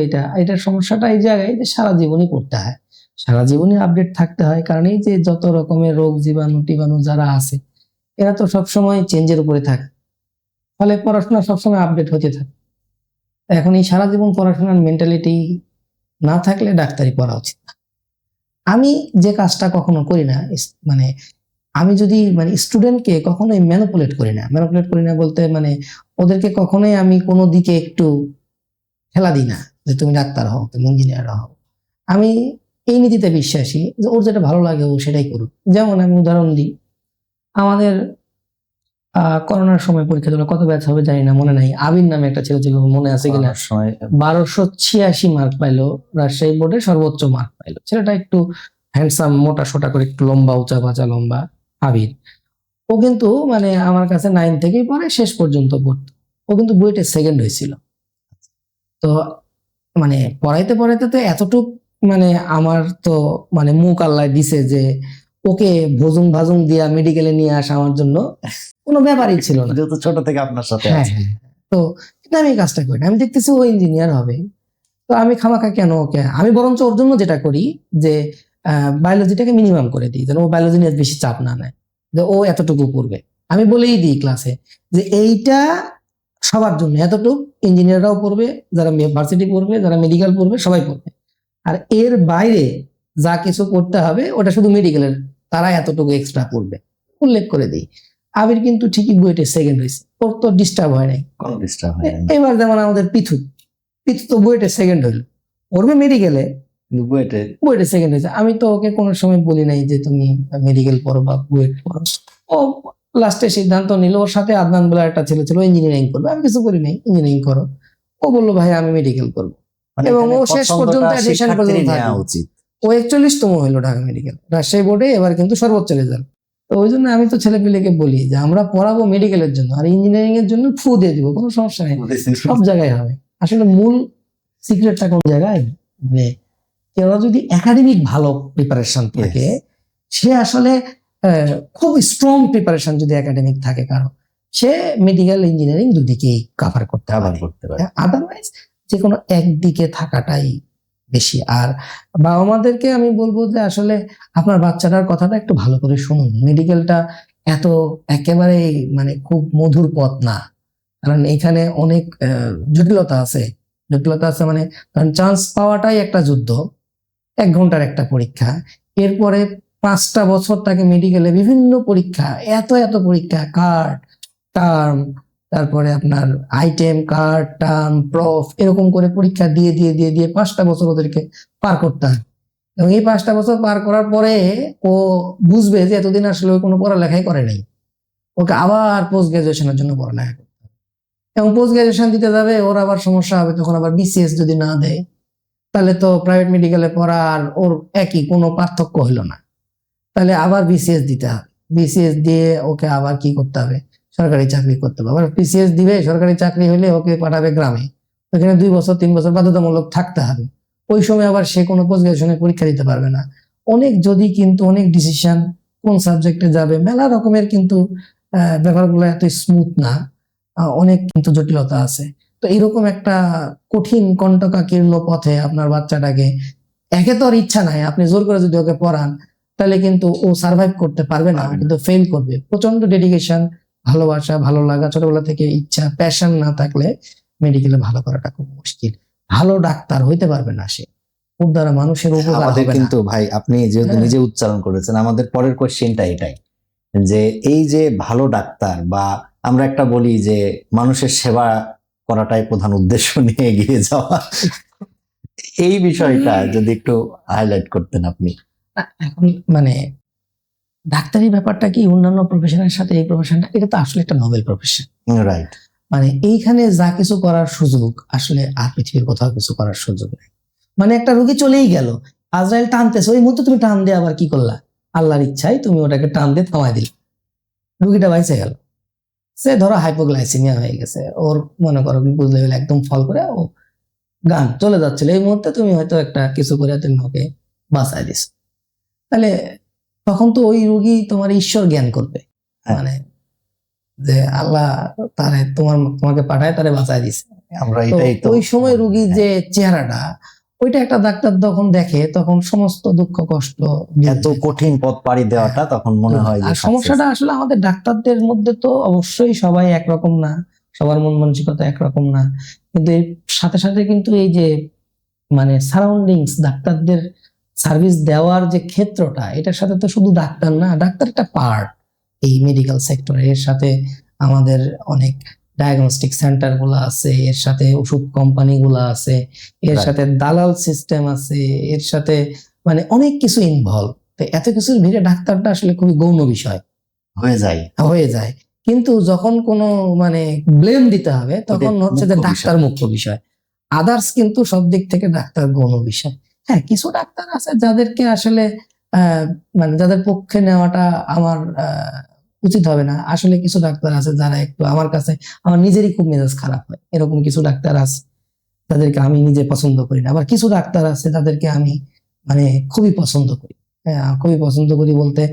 এটার সমস্যাটা এই জায়গায় যে সারা জীবনই করতে হয়, সারা জীবনই আপডেট থাকতে হয়, কারণ এই যে যত রকমের রোগ জীবাণু টিবাণু যারা আছে, এরা তো সবসময় চেঞ্জের উপরে থাকে, ফলে পড়াশোনা সবসময় আপডেট হতে থাকে। এখন এই সারা জীবন পড়াশোনার মেন্টালিটি না থাকলে ডাক্তারি পড়া উচিত না। আমি যে কাজটা কখনো করি না, মানে আমি যদি মানে স্টুডেন্টকে কখনোই ম্যানিপুলেট করি না বলতে মানে ওদেরকে কখনোই আমি কোনো দিকে একটু ঠেলা দিই না যে তুমি ডাক্তার হও, তুমি ইঞ্জিনিয়ার হও। আমি এই নীতিতে বিশ্বাসী যে ওর যেটা ভালো লাগে ও সেটাই করুক। যেমন আমি উদাহরণ দিই, আমাদের করোনার সময় পরীক্ষা দিল, কত ব্যাচ হবে জানি না, মনে নাই। আবির নামে একটা ছেলে ছিল, মনে আছে কিনা, 1286 মার্ক পাইলো, রাজশাহী বোর্ডে সর্বোচ্চ মার্ক পাইলো। ছেলেটা একটু হ্যান্ডসাম, মোটা সোটা করে, একটু লম্বা, উঁচা পাঁচা লম্বা, আবির। ও কিন্তু মানে আমার কাছে 9 থেকেই পড়ে, শেষ পর্যন্ত পড়তো। ও কিন্তু বুয়েটে সেকেন্ড হয়েছিল। তো মানে পড়াইতে পড়াইতে তো এতটুক মানে আমার তো মানে মুখ আল্লাহ দিছে যে ওকে ভোজুং ভাজুং দিয়া মেডিকেলে নিয়ে আসা আমার জন্য কোনো ব্যাপারই ছিল না। যেহেতু ছোট থেকে আপনার সাথে হ্যাঁ আছে। হ্যাঁ, তো কিন্তু আমি এই কাজটা করি না। আমি দেখতেছি ও ইঞ্জিনিয়ার হবে, তো আমি খামাখা কেন ওকে, আমি বরঞ্চ ওর জন্য যেটা করি যে বায়োলজিটাকে মিনিমাম করে দিই, যেন ও বায়োলজি নিয়ে বেশি চাপ না নেয়, যে ও এতটুকু পড়বে। আমি বলেই দিই ক্লাসে যে এইটা সবার জন্য এতটুকু, ইঞ্জিনিয়াররাও পড়বে, যারা ভার্সিটি পড়বে, যারা মেডিকেল পড়বে, সবাই পড়বে। আর এর বাইরে যা কিছু করতে হবে ওটা শুধু মেডিকেলের, তারা এতটুকু এক্সট্রা পড়বে, উল্লেখ করে দিই। আবির কিন্তু ঠিকই বুয়েটে সেকেন্ড হয়েছে, ওর তো ডিস্টার্ব হয় নাই। কোনো ডিস্টার্ব হয় না। এবার যেমন আমাদের পিথু তো বুয়েটে সেকেন্ড হইলো, পড়বে মেডিকেলে, কিন্তু বুয়েটে বুয়েটে সেকেন্ড হয়েছে। আমি তো ওকে কোনো সময় বলি নাই যে তুমি মেডিকেল পড়ো বা বুয়েট পড়ো। ও লাস্টে সিদ্ধান্ত নিল, ওর সাথে আদনান বলে একটা ছেলে ছিল, ইঞ্জিনিয়ারিং করবে। আমি কিছু করি নাই, ইঞ্জিনিয়ারিং করো। ও বললো ভাই আমি মেডিকেল করবো, মানে এবং এখানে ও শেষ পছন্দটা পর্যন্ত অ্যাডমিশন পর্যন্ত শিক্ষার্থীরই নেওয়া থাকলো। উচিত। ও 41তম হইলো ঢাকা মেডিকেল, রাজশাহী বোর্ডে এবার কিন্তু সর্বোচ্চ রেজাল্ট। তো ওই জন্য আমি তো ছেলেপিলেকে বলি যে আমরা পড়াবো মেডিকেলের জন্য, আর ইঞ্জিনিয়ারিং এর জন্য ফু দিয়ে দিব, কোনো সমস্যা নেই, সব জায়গায় হবে। আসলে মূল সিক্রেটটা কোন জায়গায়, মানে কেউ যদি একাডেমিক ভালো প্রিপারেশন থাকে, সে আসলে খুব স্ট্রং প্রিপারেশন যদি একাডেমিক থাকে কারো, সে মেডিকেল ইঞ্জিনিয়ারিং দুদিকেই কাভার করতে পারে। আদারওয়াইজ যে কোনো একদিকে থাকাটাই বেশি। আর বাবা মাদেরকে আমি বলবো যে আসলে আপনার বাচ্চাটার কথাটা একটু ভালো করে শুনুন। মেডিকেলটা এত একেবারে মানে খুব মধুর পথ না, কারণ এখানে অনেক জটিলতা আছে। মানে চান্স পাওয়াটাই একটা যুদ্ধ, 1 ঘন্টার একটা পরীক্ষা, এরপরে 5টা বছর তাকে মেডিকেলে বিভিন্ন পরীক্ষা, এত পরীক্ষা, কার্ড, টার্ম, তারপরে আপনার আইটেম, কার্ড, টার্ম, প্রফ, এরকম করে পরীক্ষা দিয়ে দিয়ে দিয়ে দিয়ে 5টা বছর ওদেরকে পার করতে হয়। এবং এই 5টা বছর পার করার পরে ও বুঝবে যে এতদিন আসলে ওই কোনো পড়ালেখাই করে নাই, ওকে আবার পোস্ট গ্রাজুয়েশনের জন্য পড়ালেখা করতে হবে। এবং পোস্ট গ্রাজুয়েশন দিতে যাবে, ওর আবার সমস্যা হবে, তখন আবার বিসিএস যদি না দেয়, তাহলে তো প্রাইভেট মেডিকেলে পড়া আর ওর একই, কোনো পার্থক্য হইলো না। তাহলে আবার বিসিএস দিতে হবে, বিসিএস দিয়ে ওকে আবার কি করতে হবে, সরকারি চাকরি করতে হবে। আবার বিসিএস দিবে, সরকারি চাকরি হলে ওকে পাঠাবে গ্রামে, ওখানে 2 বছর 3 বছর বাধ্যতামূলক থাকতে হবে। ওই সময় আবার সে কোনো পোস্ট গ্রাজুয়েশনের পরীক্ষা দিতে পারবে না। অনেক যদি কিন্তু অনেক ডিসিশন কোন সাবজেক্টে যাবে, মেলা রকমের কিন্তু ব্যাপারগুলো এত স্মুথ না, অনেক কিন্তু জটিলতা আছে। তো এরকম একটা কঠিন কণ্টকাকীর্ণ পথে আপনার বাচ্চাটাকে, একে তো আর ইচ্ছা নাই, আপনি জোর করে যদি ওকে পড়ান তাহলে কিন্তু ও সার্ভাইভ করতে পারবে না, ও কিন্তু ফেল করবে। প্রচন্ড ডেডিকেশন, ভালোবাসা, ভালো লাগা, ছোটবেলা থেকে ইচ্ছা, প্যাশন না থাকলে মেডিকেলে ভালো করাটা খুব মুশকিল। ভালো ডাক্তার হইতে পারবে না সে, ওর দ্বারা মানুষের উপকার আমাদের হবে না। কিন্তু ভাই, আপনি যেহেতু হ্যাঁ। নিজে উচ্চারণ করেছেন, আমাদের পরের কোশ্চেনটা এটাই, যে এই যে ভালো ডাক্তার, বা আমরা একটা বলি যে মানুষের সেবা করাটাই প্রধান উদ্দেশ্য নিয়ে এগিয়ে যাওয়া, এই বিষয়টা যদি একটু হাইলাইট করতেন আপনি। এখন মানে ডাক্তারি ব্যাপারটা কি অন্যান্য প্রফেশনের সাথে এই প্রফেশনটা, এটা তো আসলে একটা নোবেল প্রফেশন। রাইট। মানে এইখানে যা কিছু করার সুযোগ আসলে আর পৃথিবীর কোথাও কিছু করার সুযোগ নেই। মানে একটা রোগী চলেই গেল, আজরাইল টানতেছে, ওই মুহূর্তে তুমি টান দিয়ে আবার কি করলা, আল্লাহর ইচ্ছায় তুমি ওটাকে টান দিয়ে থামাই দিলে, রুগীটা বাইচে গেল। সে ধরো হাইপোগ্লাইসেমিয়া হয়ে গেছে, ওর মনে করো গ্লুকোজ লেভেল একদম ফল করে ও গান চলে যাচ্ছিল, এই মুহূর্তে তুমি হয়তো একটা কিছু করে তুমি ওকে বাঁচাই দিস, তাহলে তখন তো ওই রুগী তোমার ঈশ্বর জ্ঞান করবে, হ্যাঁ। মানে যে আল্লাহ তারে তোমাকে পাঠায় তারে বাঁচাই দিছে। আমরা তো এটাই তো ওই সময় রুগীর হ্যাঁ, যে চেহারাটা, ওইটা একটা ডাক্তার যখন দেখে তখন সমস্ত দুঃখ কষ্ট এত কঠিন পথ পাড়ি দেওয়াটা তখন মনে হয় যে আর সমস্যাটা আসলে আমাদের ডাক্তারদের মধ্যে তো অবশ্যই সবাই একরকম না, সবার মন মানসিকতা একরকম না, কিন্তু এর সাথে সাথে কিন্তু এই যে মানে সারাউন্ডিংস, ডাক্তারদের সার্ভিস দেওয়ার যে ক্ষেত্রটা, এটার সাথে তো শুধু ডাক্তার না, ডাক্তার একটা পার্ট এই মেডিকেল সেক্টরে। এর সাথে আমাদের অনেক ডায়াগনস্টিক সেন্টার গুলো আছে, এর সাথে ওষুধ কোম্পানি গুলো আছে, এর Right. সাথে দালাল সিস্টেম আছে, এর সাথে মানে অনেক কিছু ইনভলভ। তো এত কিছুর ভিড়ে ডাক্তারটা আসলে খুবই গৌণ বিষয় হয়ে যায়। কিন্তু যখন কোনো মানে ব্লেম দিতে হবে তখন ওটা হচ্ছে যে মুখ্য ডাক্তার বিষয়। মুখ্য বিষয়, আদার্স কিন্তু সব দিক থেকে ডাক্তার গৌণ বিষয়। হ্যাঁ, কিছু ডাক্তার আছে যাদেরকে আসলে মানে যাদের পক্ষে নেওয়াটা আমার উচিত হবে না। আসলে কিছু ডাক্তার আছে যারা একটু আমার কাছে, আমার নিজেরই খুব মেজাজ খারাপ হয়, এরকম কিছু ডাক্তার আছে যাদেরকে আমি নিজে পছন্দ করি না। আবার কিছু ডাক্তার আছে যাদেরকে আমি মানে খুবই পছন্দ করি। হ্যাঁ, খুবই পছন্দ করি বলতে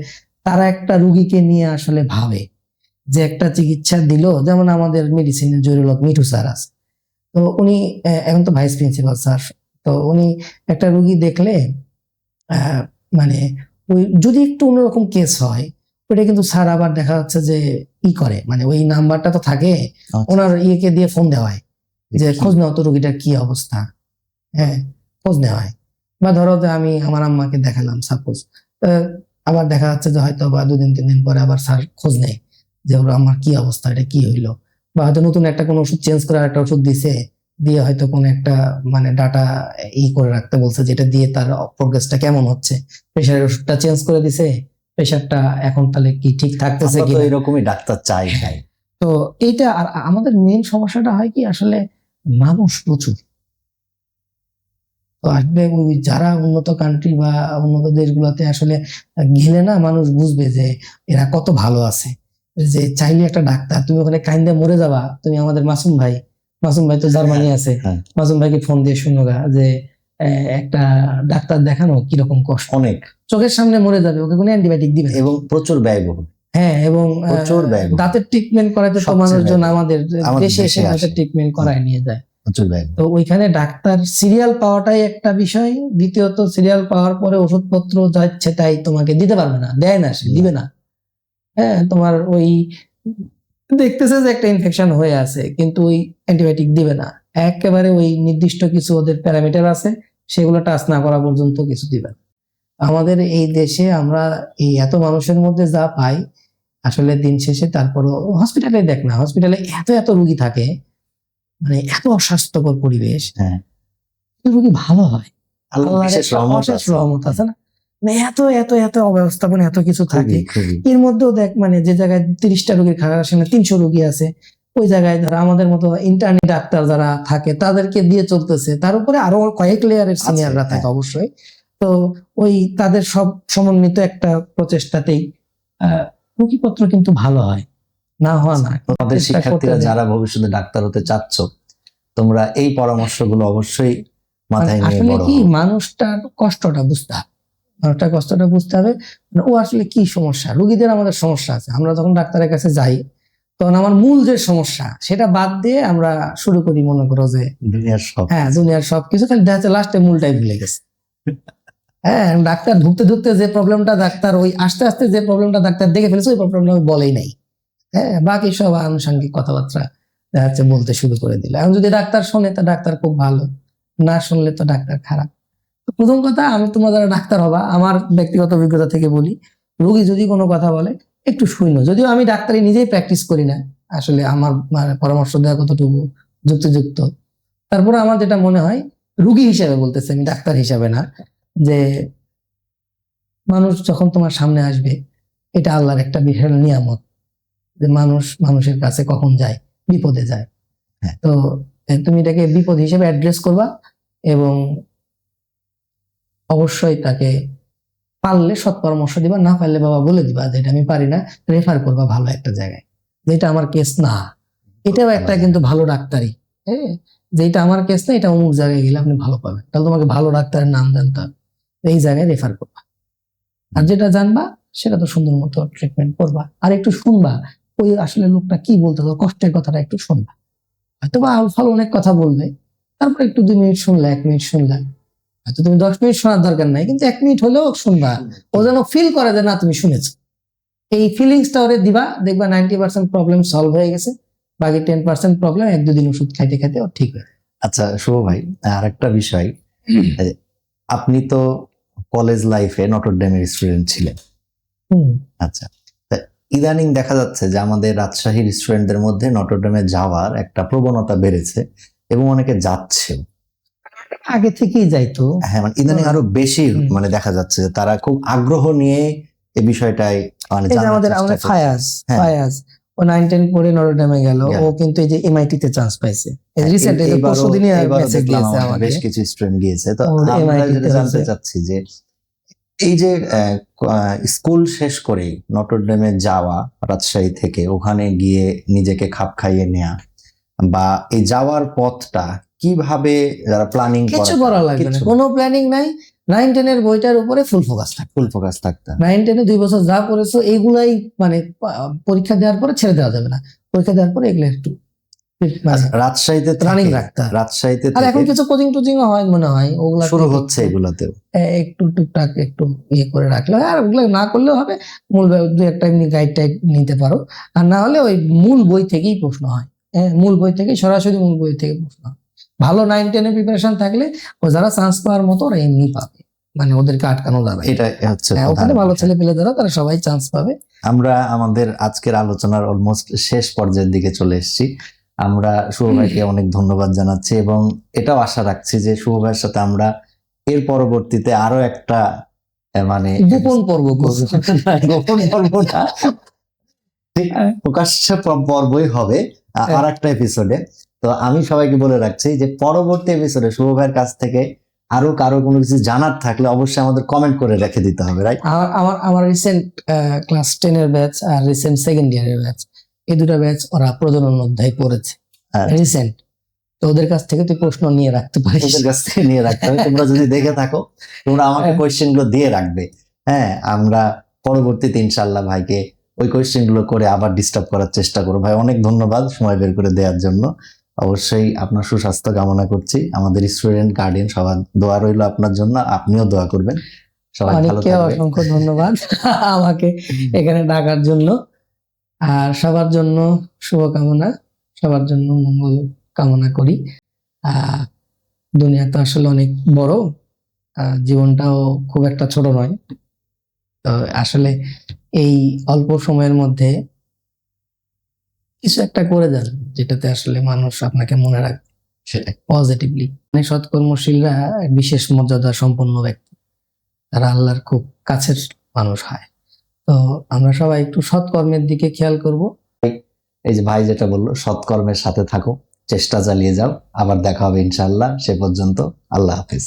তারা একটা রুগীকে নিয়ে আসলে ভাবে যে একটা চিকিৎসা দিল, যেমন আমাদের মেডিসিনের জরুরত মিঠু স্যার আছে, তো উনি এখন তো ভাইস প্রিন্সিপাল স্যার। তো উনি একটা রুগী দেখলে আহ, মানে ওই যদি একটু অন্যরকম কেস হয়, ওটা কিন্তু স্যার আবার দেখা যাচ্ছে যে ই করে, মানে ওই নাম্বারটা তো থাকে আচ্ছা। ওনার ইয়েকে দিয়ে ফোন দেওয়া হয় যে কি? খোঁজ নাও তো রুগীটার কি অবস্থা। হ্যাঁ, খোঁজ নেওয়া হয়। বা ধরো যে আমি আমার আম্মাকে দেখালাম সাপোজ, আবার দেখা যাচ্ছে যে হয়তো বা 2 দিন 3 দিন পরে আবার স্যার খোঁজ নেয় যে ওর আমার কি অবস্থা, এটা কি হইলো, বা হয়তো নতুন একটা কোনো ওষুধ চেঞ্জ করে একটা ওষুধ দিছে, দিয়ে হয়তো কোনো একটা মানে ডাটা করে রাখতে বলছে, যেটা দিয়ে তার প্রোগ্রেসটা কেমন হচ্ছে, প্রেশারের ওষুধটা চেঞ্জ করে দিছে, প্রেশারটা এখন তাহলে কি ঠিক থাকতেছে আমরা কি। তো এরকমই ডাক্তার চাই। তো এইটা আর আমাদের মেইন সমস্যাটা হয় কি আসলে মানুষ প্রচুর। তো আসলে ওই যারা উন্নত কান্ট্রি বা উন্নত দেশগুলোতে আসলে গেলে না মানুষ বুঝবে যে এরা কত ভালো আছে, যে চাইলে একটা ডাক্তার, তুমি ওখানে কাইন্দে মরে যাবা, তুমি আমাদের মাসুম ভাই তো জার্মানি আছে, হ্যাঁ। মাসুম ভাইকে ফোন দিয়ে শুনোগা যে একটা ডাক্তার দেখানো কিরকম কষ্ট, অনেক চোখের সামনে মরে যাবে, ওকে কোনো অ্যান্টিবায়োটিক দিবে না। এবং প্রচুর ব্যয়বহুল। হ্যাঁ, এবং প্রচুর ব্যয়বহুল। দাঁতের ট্রিটমেন্ট করাতে তো সবচেয়ে মানুষজন ব্যয়বহুল। আমাদের আমাদের দেশে এসে দেশে দাঁতের আসে। ট্রিটমেন্ট করায় নিয়ে যায়। প্রচুর ব্যয়বহুল। তো ওইখানে ডাক্তার সিরিয়াল পাওয়াটাই একটা বিষয়, দ্বিতীয়ত সিরিয়াল পাওয়ার পরে ওষুধপত্র যাচ্ছে তাই তোমাকে দিতে পারবে না, দেয় না, সে দিবে না। হ্যাঁ, তোমার ওই দেখতেছে যে একটা ইনফেকশন হয়ে আছে কিন্তু ওই অ্যান্টিবায়োটিক দিবে না, একেবারে ওই নির্দিষ্ট কিছু ওদের প্যারামিটার আছে, সেগুলো টাচ না করা পর্যন্ত কিছু দিবে না। আমাদের এই দেশে আমরা এই এত মানুষের মধ্যে যা পাই, আসলে দিন শেষে তারপরও হসপিটালে দেখ না, হসপিটালে এত এত রুগী থাকে, মানে এত অস্বাস্থ্যকর পরিবেশ, হ্যাঁ, রুগী ভালো হয়, আল্লাহর আল্লাহর বিশেষ একটা রহমত অশেষ আছে। রহমত আছে না, মানে এত এত এত অব্যবস্থাপনা, এত কিছু থাকে। খুবই। এর মধ্যেও দেখ মানে যে জায়গায় 30টা রোগীর খারাপ আসে না, 300 রোগী আছে, ওই জায়গায় ধর আমাদের মতো ইন্টার্নি ডাক্তার যারা থাকে তাদেরকে দিয়ে চলতেছে, তার উপরে আরো কয়েক লেয়ারের সিনিয়ররা থাকে হ্যাঁ। অবশ্যই। তো ওই তাদের সব সমন্বিত একটা প্রচেষ্টাতেই রোগীপত্র কিন্তু ভালো হয়, না হওয়া না। তোমাদের চেষ্টা শিক্ষার্থীরা করতে যারা ভবিষ্যতে ডাক্তার হতে চাচ্ছ, তোমরা এই পরামর্শগুলো অবশ্যই মাথায় নিয়ে আসলে বড় কি হও। মানুষটার কষ্টটা বুঝতে হবে। মানুষটার কষ্টটা বুঝতে হবে, মানে ও আসলে কি সমস্যা। রোগীদের আমাদের সমস্যা আছে, আমরা যখন ডাক্তারের কাছে যাই তখন আমার মূল যে সমস্যা সেটা বাদ দিয়ে আমরা শুরু করি মনে করো যে দুনিয়ার সব হ্যাঁ দুনিয়ার সবকিছু, খালি দেখা যাচ্ছে লাস্টে মূলটাই ভুলে গেছে। হ্যাঁ, ডাক্তার ঢুকতে ঢুকতে যে প্রবলেমটা ডাক্তার ওই আস্তে আস্তে যে প্রবলেমটা ডাক্তার দেখে ফেলেছে ওই প্রবলেমটা বলেই নাই। হ্যাঁ, বাকি সব আনুষঙ্গিক কথাবার্তা দেখা যাচ্ছে বলতে শুরু করে দিল। এখন যদি ডাক্তার শোনে তো ডাক্তার খুব ভালো, না শুনলে তো ডাক্তার খারাপ। তো প্রথম কথা, আমি তোমার যারা ডাক্তার হবা, আমার ব্যক্তিগত অভিজ্ঞতা থেকে বলি, রোগী যদি কোনো কথা বলে একটু শুনো। যদিও আমি ডাক্তারি নিজেই প্র্যাকটিস করি না, আসলে আমার মানে পরামর্শ দেওয়া কতটুকু যুক্তিযুক্ত, তারপরে আমার যেটা মনে হয়, রুগী হিসেবে বলতেছি আমি, ডাক্তার হিসাবে না, যে মানুষ যখন তোমার সামনে আসবে এটা আল্লাহর একটা বিশাল নিয়ামত, যে মানুষ মানুষের কাছে কখন যায়, বিপদে যায়। হ্যাঁ। তো তুমি এটাকে বিপদ হিসেবে অ্যাড্রেস করবা এবং অবশ্যই তাকে পারলে সৎ পরামর্শ দিবা, না পারলে বাবা বলে দিবা যে এটা আমি পারি না, রেফার করবা ভালো একটা জায়গায়, যেটা আমার কেস না। এটাও একটা কিন্তু ভালো ডাক্তারি, হ্যাঁ, যেটা আমার কেস না, এটা অমুক জায়গায় গেলে আপনি ভালো পাবেন, তাহলে তোমাকে ভালো ডাক্তারের নাম জানতে হবে, এই জায়গায় রেফার করবা। আর যেটা জানবা সেটা তো সুন্দর মতো ট্রিটমেন্ট করবা, আর একটু শুনবা ওই আসলে লোকটা কি বলতে হবে, কষ্টের কথাটা একটু শুনবা। হয়তো বা আউল ফাউল অনেক কথা বলবে, তারপর একটু 2 মিনিট শুনলা, 1 মিনিট শুনলা, হয়তো তুমি 10 মিনিট শোনার দরকার নাই, কিন্তু 1 মিনিট হলেও শুনবা, ও যেন ফিল করে যে না তুমি শুনেছো। এই ফিলিংসটা ওরে দিবা, দেখবা 90% প্রবলেম সলভ হয়ে গেছে, বাকি 10% প্রবলেম 1-2 দিন ওষুধ খাইতে খাইতে ও ঠিক হয়ে। আচ্ছা শুভ ভাই, আর একটা বিষয়, এই, আপনি তো কলেজ লাইফে নটরডেমের স্টুডেন্ট ছিলেন। হুম। আচ্ছা, তা ইদানিং দেখা যাচ্ছে যে আমাদের রাজশাহীর স্টুডেন্টদের মধ্যে নটরডেমে যাওয়ার একটা প্রবণতা বেড়েছে এবং অনেকে যাচ্ছে। আগে থেকেই যাইতো। হ্যাঁ, মানে ইদানিং আরো বেশি মানে দেখা যাচ্ছে যে তারা খুব আগ্রহ নিয়ে এই বিষয়টাই মানে এই যে জানার আমাদের চেষ্টা আমাদের করছে। ফায়াজ হ্যাঁ। ফায়াজ ও 9-10 পড়ে নটরডেমে গেল, গেল। ও কিন্তু এই যে এমআইটি তে চান্স পাইছে হ্যাঁ, রিসেন্ট, এই যে এইবারও পরশুদিনই মেসেজ দেখলাম দিয়েছে আমাদের আমাকে, বেশ কিছু স্টুডেন্ট গিয়েছে। তো ওর আমরা MIT যেটা তে জানতে হয়েছে। চাচ্ছি যে এই যে স্কুল শেষ করেই নটরডেমে যাওয়া রাজশাহী থেকে, ওখানে গিয়ে নিজেকে খাপ খাইয়ে নেওয়া, বা এই যাওয়ার পথটা কিভাবে যারা প্ল্যানিং কিছু করা লাগবে না, কোনো প্ল্যানিং নাই, 9-10 এর বইটার উপরে ফুল ফোকাস থাকে। ফুল ফোকাস থাকতে হবে। 9-10 2 বছর যা পড়েছো এইগুলাই মানে পরীক্ষা দেওয়ার পরে ছেড়ে দেওয়া যাবে না, পরীক্ষা দেওয়ার পরে এগুলো একটু মানে আচ্ছা, রাজশাহীতে রানিং থেকে রাখতে হবে। রাজশাহীতে আর এখন থেকে কিছু কোচিং টোচিং হয় মনে হয়, ওগুলা শুরু থেকে হচ্ছে এগুলাতেও। একটু টুকটাক একটু ইয়ে করে রাখলে হয়, আর ওগুলো না করলেও হবে। মূল 2-1টা এমনি গাইড টাইড নিতে পারো, আর না হলে ওই মূল বই থেকেই প্রশ্ন হয়। হ্যাঁ, মূল বই থেকে সরাসরি মূল বই থেকে প্রশ্ন হয়। ভালো 9-10 এর প্রিপারেশন থাকলে ও যারা চান্স পাওয়ার মতো ওরা এমনি পাবে, মানে ওদেরকে আটকানো যাবে না। এটা হচ্ছে হ্যাঁ, ওখানে প্রধান ভালো বিষয়। ছেলে পেলে যারা তারা সবাই চান্স পাবে। আমরা আমাদের আজকের আলোচনার অলমোস্ট শেষ পর্যায়ের দিকে চলে এসেছি। আমরা শুভ ভাইকে অনেক ধন্যবাদ জানাচ্ছি এবং এটাও আশা রাখছি যে শুভ ভাইয়ের সাথে আমরা এর পরবর্তীতে আরো একটা মানে গোপন পর্ব করবো। গোপন পর্বটা ঠিক প্রকাশ্য পর্বই হবে আর একটা এপিসোডে। তো আমি সবাইকে বলে রাখছি যে পরবর্তী এপিসোডে শুভ ভাইয়ের কাছ থেকে আরো কারো কোনো কিছু জানার থাকলে অবশ্যই আমাদের কমেন্ট করে রেখে দিতে হবে, রাইট? আমার রিসেন্ট ক্লাস 10 এর ব্যাচ আর রিসেন্ট সেকেন্ড ইয়ারের ব্যাচ, এই দুটো ব্যাচ ওরা প্রজনন অধ্যায় পড়েছে রিসেন্ট, তো ওদের কাছ থেকে তুই প্রশ্ন নিয়ে রাখতে পারিস, ওদের কাছ থেকে নিয়ে রাখতে হবে। তোমরা যদি দেখে থাকো তোমরা আমাকে কোয়েশ্চেন গুলো দিয়ে রাখবে। হ্যাঁ, আমরা পরবর্তীতে ইনশাল্লাহ ভাইকে ওই কোয়েশ্চেন গুলো করে আবার ডিস্টার্ব করার চেষ্টা করবো। ভাই অনেক ধন্যবাদ সময় বের করে দেওয়ার জন্য। অবশ্যই আপনার সুস্বাস্থ্য কামনা করছি। আমাদের স্টুডেন্ট গার্ডিয়ান সবার দোয়া রইল আপনার জন্য, আপনিও দোয়া করবেন। সবাই ভালো অনেককে থাকবেন। অসংখ্য ধন্যবাদ আমাকে এখানে ডাকার জন্য, আর সবার জন্য শুভকামনা, সবার জন্য মঙ্গল কামনা করি। দুনিয়া তো আসলে অনেক বড়, জীবনটাও খুব একটা ছোট নয়। তো আসলে এই অল্প সময়ের মধ্যে কিছু একটা করে যান যেটাতে আসলে মানুষ আপনাকে মনে রাখবে সেটাই। পজিটিভলি। মানে সৎকর্মশীলরা বিশেষ মর্যাদা সম্পন্ন ব্যক্তি, তারা আল্লাহর খুব কাছের মানুষ হয়। তো আমরা সবাই একটু সৎকর্মের দিকে খেয়াল করব। এই যে ভাই যেটা বললো, সৎকর্মের সাথে থাকো, চেষ্টা চালিয়ে যাও, আবার দেখা হবে ইনশাআল্লাহ। সে পর্যন্ত আল্লাহ হাফিজ।